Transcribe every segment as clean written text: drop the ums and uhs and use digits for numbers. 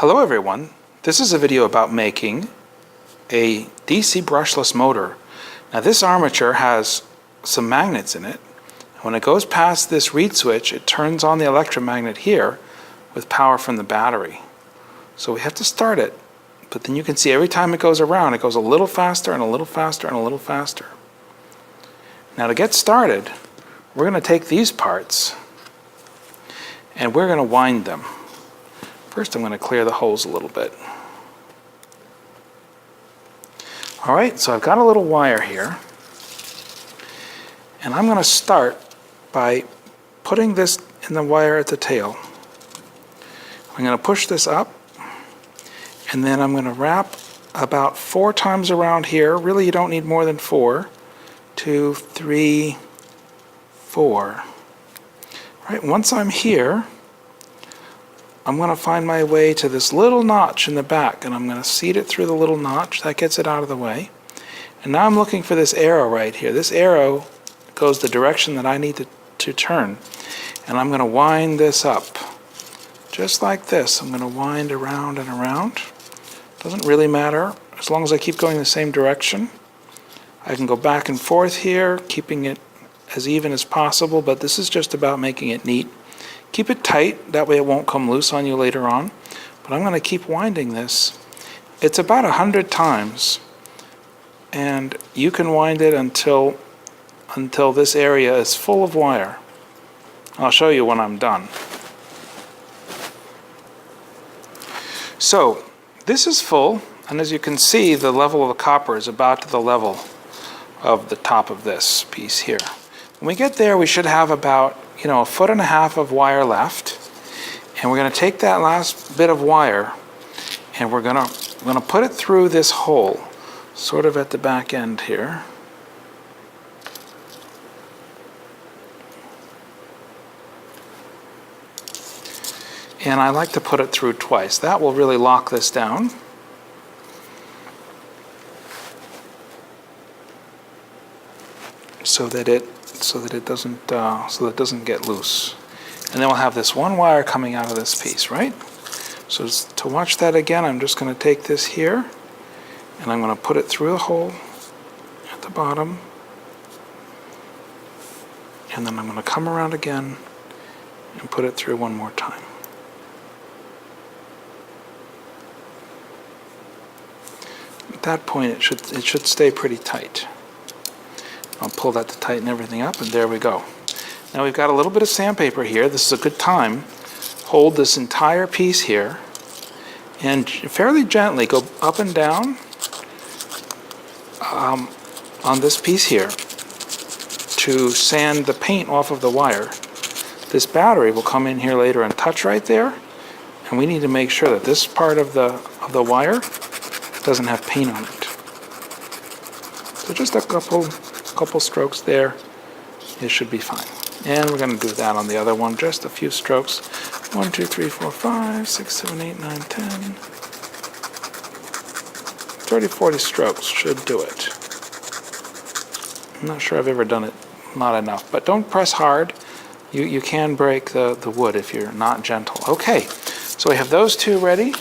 Hello everyone, this is a video about making a DC brushless motor. Now this armature has some magnets in it. When it goes past this reed switch, it turns on the electromagnet here with power from the battery. So we have to start it, but then you can see every time it goes around, it goes a little faster and a little faster and a little faster. Now to get started, we're going to take these parts and we're going to wind them. First I'm going to clear the holes a little bit. Alright, so I've got a little wire here. And I'm going to start by putting this in the wire at the tail. I'm going to push this up, and then I'm going to wrap about 4 times around here. Really, you don't need more than 4. 2, 3, 4. Right, once I'm here, I'm going to find my way to this little notch in the back, and I'm going to seat it through the little notch. That gets it out of the way. And now I'm looking for this arrow right here. This arrow goes the direction that I need to turn. And I'm going to wind this up. Just like this. I'm going to wind around and around. Doesn't really matter as long as I keep going the same direction. I can go back and forth here, keeping it as even as possible, but this is just about making it neat. Keep it tight, that way it won't come loose on you later on. But I'm going to keep winding this. It's about 100 times. And you can wind it until this area is full of wire. I'll show you when I'm done. So, this is full, and as you can see, the level of the copper is about to the level of the top of this piece here. When we get there, we should have about, 1.5 foot of wire left. And we're going to take that last bit of wire and we're going to put it through this hole, sort of at the back end here. And I like to put it through twice. That will really lock this down. So that it doesn't get loose. And then we'll have this one wire coming out of this piece, right? So to watch that again, I'm just going to take this here and I'm going to put it through the hole at the bottom. And then I'm going to come around again and put it through one more time. At that point, it should stay pretty tight. I'll pull that to tighten everything up, and there we go. Now we've got a little bit of sandpaper here. This is a good time. Hold this entire piece here, and fairly gently go up and down on this piece here to sand the paint off of the wire. This battery will come in here later and touch right there, and we need to make sure that this part of the wire doesn't have paint on it. So just a couple strokes there, it should be fine. And we're going to do that on the other one, just a few strokes. 1, 2, 3, 4, 5, 6, 7, 8, 9, 10. 30, 40 strokes should do it. I'm not sure I've ever done it not enough, but don't press hard. You can break the wood if you're not gentle. Okay, so we have those two ready.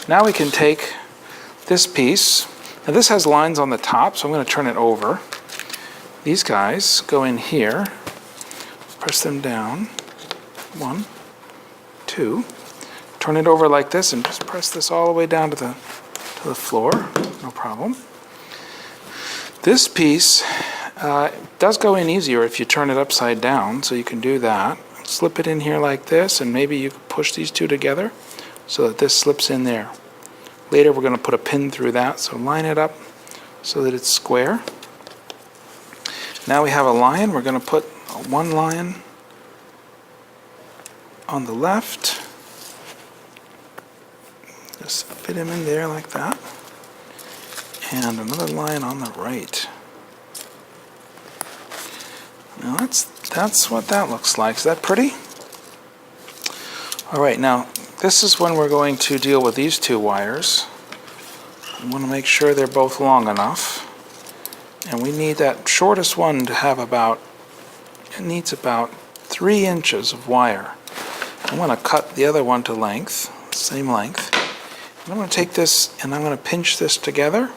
Now we can take this piece. Now this has lines on the top, so I'm going to turn it over. These guys go in here, press them down, 1, 2, turn it over like this and just press this all the way down to the floor, no problem. This piece does go in easier if you turn it upside down, so you can do that. Slip it in here like this, and maybe you can push these two together so that this slips in there. Later we're going to put a pin through that, so line it up so that it's square. Now we have a lion. We're going to put one lion on the left. Just fit him in there like that. And another lion on the right. Now that's what that looks like. Is that pretty? Alright, now this is when we're going to deal with these two wires. I want to make sure they're both long enough. And we need that shortest one to have it needs about 3 inches of wire. I'm going to cut the other one to length, same length, I'm going to take this and I'm going to pinch this together.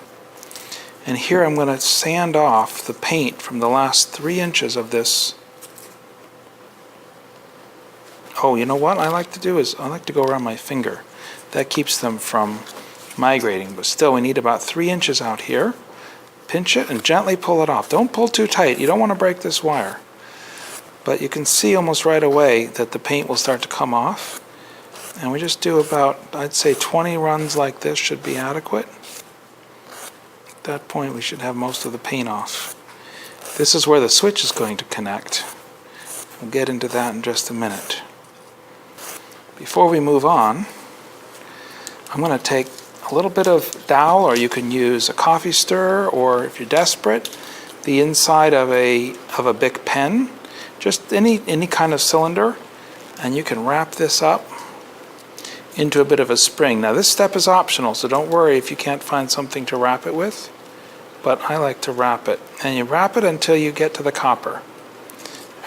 And here I'm going to sand off the paint from the last 3 inches of this. Oh, you know what I like to do is I like to go around my finger. That keeps them from migrating, but still we need about 3 inches out here. Pinch it and gently pull it off. Don't pull too tight. You don't want to break this wire. But you can see almost right away that the paint will start to come off. And we just do about, I'd say 20 runs like this should be adequate. At that point we should have most of the paint off. This is where the switch is going to connect. We'll get into that in just a minute. Before we move on, I'm going to take a little bit of dowel, or you can use a coffee stirrer, or if you're desperate, the inside of a Bic pen, just any kind of cylinder, and you can wrap this up into a bit of a spring. Now this step is optional, so don't worry if you can't find something to wrap it with, but I like to wrap it. And you wrap it until you get to the copper.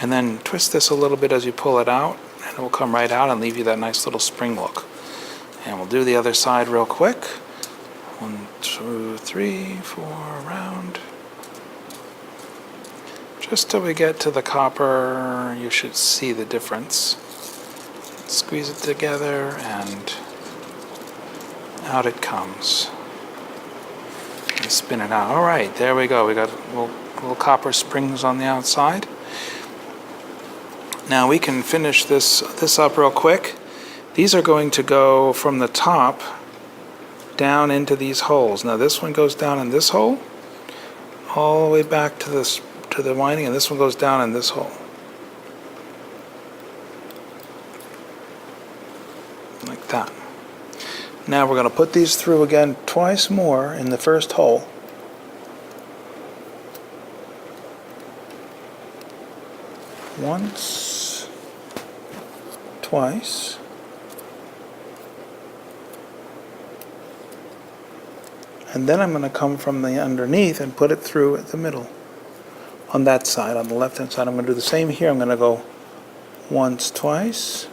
And then twist this a little bit as you pull it out, and it will come right out and leave you that nice little spring look. And we'll do the other side real quick. 1, 2, 3, 4, around. Just till we get to the copper, you should see the difference. Squeeze it together and out it comes. And spin it out. All right, there we go. We got little copper springs on the outside. Now we can finish this up real quick. These are going to go from the top down into these holes. Now this one goes down in this hole, all the way back to the winding, and this one goes down in this hole. Like that. Now we're going to put these through again twice more in the first hole. Once, twice, and then I'm going to come from the underneath and put it through at the middle. On that side, on the left hand side, I'm going to do the same here. I'm going to go once, twice,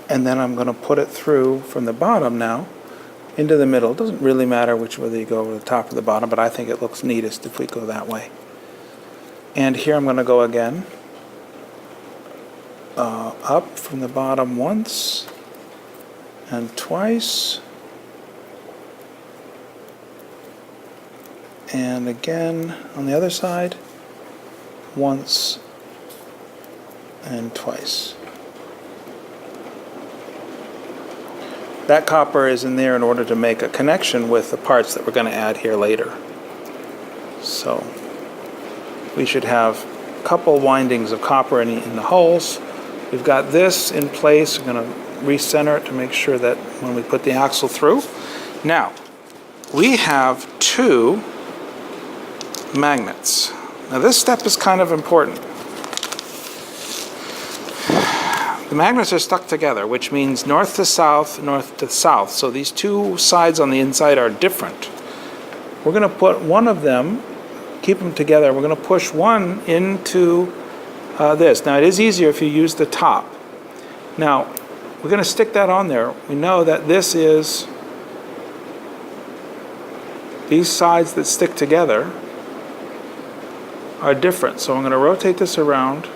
and then I'm going to put it through from the bottom now into the middle. It doesn't really matter which way you go, over the top or the bottom, but I think it looks neatest if we go that way. And here I'm going to go again, up from the bottom once and twice, and again on the other side, once and twice. That copper is in there in order to make a connection with the parts that we're going to add here later. So we should have a couple windings of copper in the holes. We've got this in place. We're going to recenter it to make sure that when we put the axle through. Now, we have 2 magnets. Now this step is kind of important. The magnets are stuck together, which means north to south, so these 2 sides on the inside are different. We're going to put one of them, keep them together, we're going to push one into this. Now it is easier if you use the top. Now we're going to stick that on there. We know that this is, these sides that stick together are different. So I'm going to rotate this around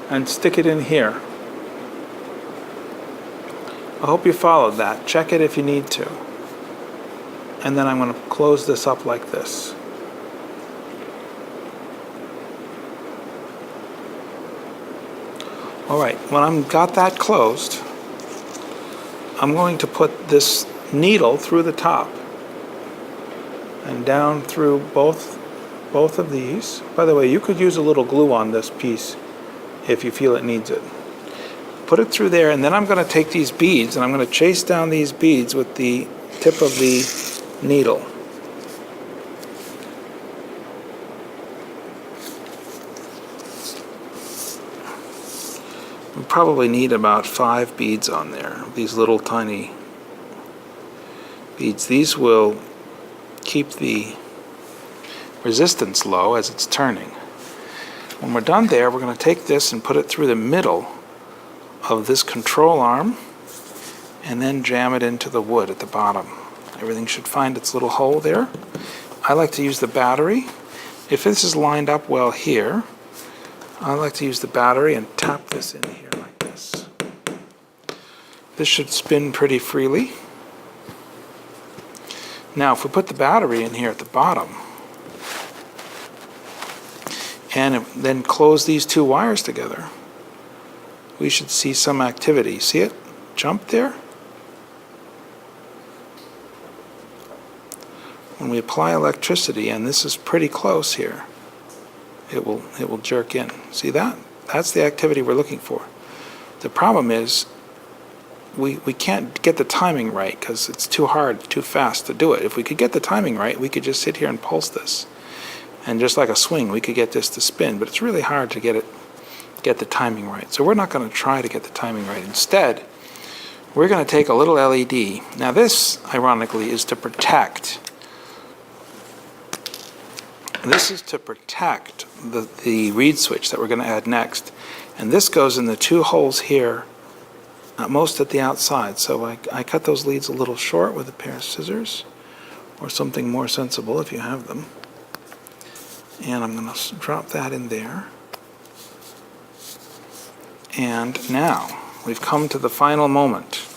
and stick it in here. I hope you followed that. Check it if you need to. And then I'm going to close this up like this. All right, when I've got that closed, I'm going to put this needle through the top and down through both of these. By the way, you could use a little glue on this piece if you feel it needs it. Put it through there, and then I'm going to take these beads and I'm going to chase down these beads with the tip of the needle. We probably need about 5 beads on there, these little tiny beads. These will keep the resistance low as it's turning. When we're done there, we're going to take this and put it through the middle of this control arm and then jam it into the wood at the bottom. Everything should find its little hole there. I like to use the battery. If this is lined up well here, I like to use the battery and tap this in here like this. This should spin pretty freely. Now if we put the battery in here at the bottom and then close these two wires together, we should see some activity. See it jump there? When we apply electricity, and this is pretty close here, it will jerk in. See that? That's the activity we're looking for. The problem is we can't get the timing right because it's too hard, too fast to do it. If we could get the timing right, we could just sit here and pulse this. And just like a swing, we could get this to spin, but it's really hard to get the timing right. So we're not going to try to get the timing right. Instead, we're going to take a little LED. Now this, ironically, is to protect. This is to protect the reed switch that we're going to add next. And this goes in the two holes here, most at the outside. So I cut those leads a little short with a pair of scissors, or something more sensible if you have them. And I'm going to drop that in there. And now we've come to the final moment.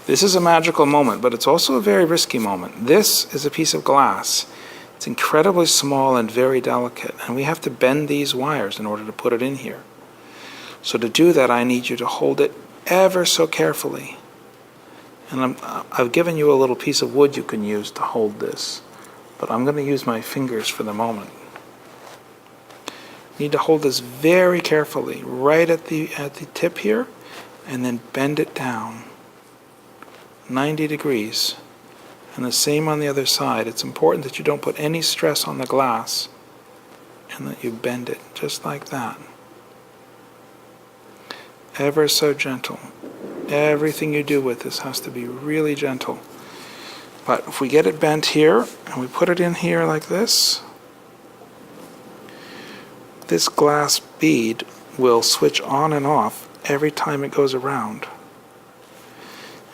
This is a magical moment, but it's also a very risky moment. This is a piece of glass. It's incredibly small and very delicate, and we have to bend these wires in order to put it in here. So to do that, I need you to hold it ever so carefully. And I've given you a little piece of wood you can use to hold this, but I'm going to use my fingers for the moment. You need to hold this very carefully, right at the tip here, and then bend it down 90 degrees. And the same on the other side. It's important that you don't put any stress on the glass and that you bend it just like that. Ever so gentle. Everything you do with this has to be really gentle. But if we get it bent here and we put it in here like this, this glass bead will switch on and off every time it goes around.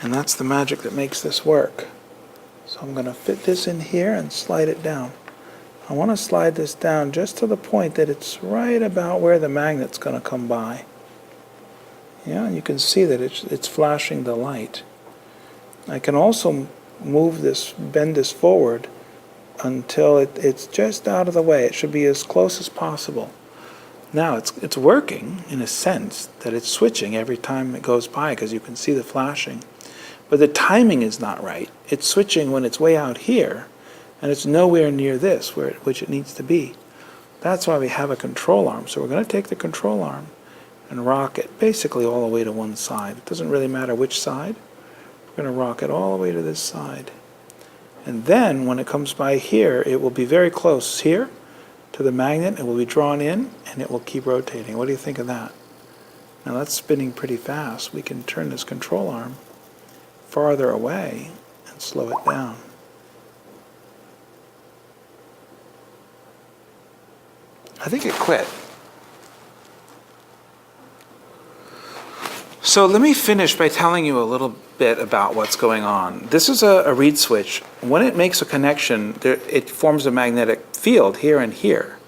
And that's the magic that makes this work. So I'm going to fit this in here and slide it down. I want to slide this down just to the point that it's right about where the magnet's going to come by. Yeah, and you can see that it's flashing the light. I can also move this, bend this forward until it's just out of the way. It should be as close as possible. Now it's working in a sense that it's switching every time it goes by because you can see the flashing. But the timing is not right. It's switching when it's way out here, and it's nowhere near this, which it needs to be. That's why we have a control arm. So we're going to take the control arm and rock it basically all the way to one side. It doesn't really matter which side. We're going to rock it all the way to this side. And then when it comes by here, it will be very close here to the magnet. It will be drawn in, and it will keep rotating. What do you think of that? Now that's spinning pretty fast. We can turn this control arm farther away and slow it down. I think it quit. So let me finish by telling you a little bit about what's going on. This is a reed switch. When it makes a connection, it forms a magnetic field here and here.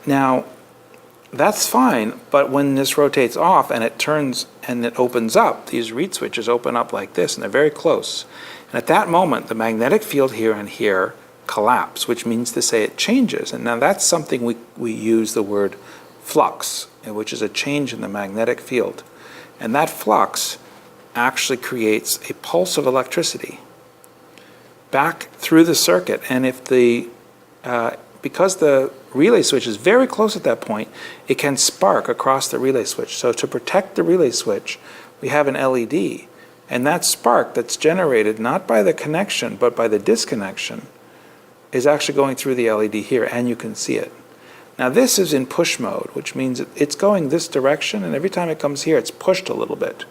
Now, that's fine, but when this rotates off and it turns and it opens up, these reed switches open up like this, and they're very close. And at that moment, the magnetic field here and here collapse, which means to say it changes. And now that's something we use the word flux, which is a change in the magnetic field. And that flux actually creates a pulse of electricity back through the circuit. And if because the relay switch is very close at that point, it can spark across the relay switch. So to protect the relay switch, we have an LED. And that spark that's generated not by the connection, but by the disconnection, is actually going through the LED here, and you can see it. Now this is in push mode, which means it's going this direction, and every time it comes here, it's pushed a little bit.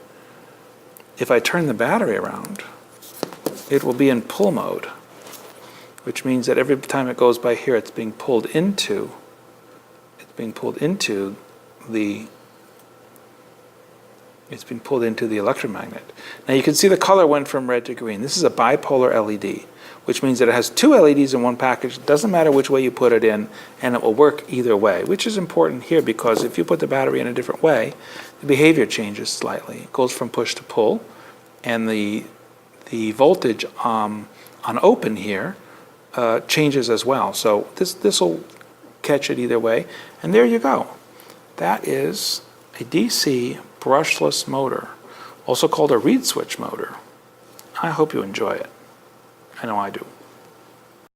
If I turn the battery around, it will be in pull mode, which means that every time it goes by here, it's being pulled into being pulled into the electromagnet. Now you can see the color went from red to green. This is a bipolar LED, which means that it has two LEDs in one package. It doesn't matter which way you put it in, and it will work either way, which is important here because if you put the battery in a different way, the behavior changes slightly. It goes from push to pull, and the voltage on open here changes as well. So this will catch it either way, and there you go. That is a DC brushless motor, also called a reed switch motor. I hope you enjoy it. I know I do.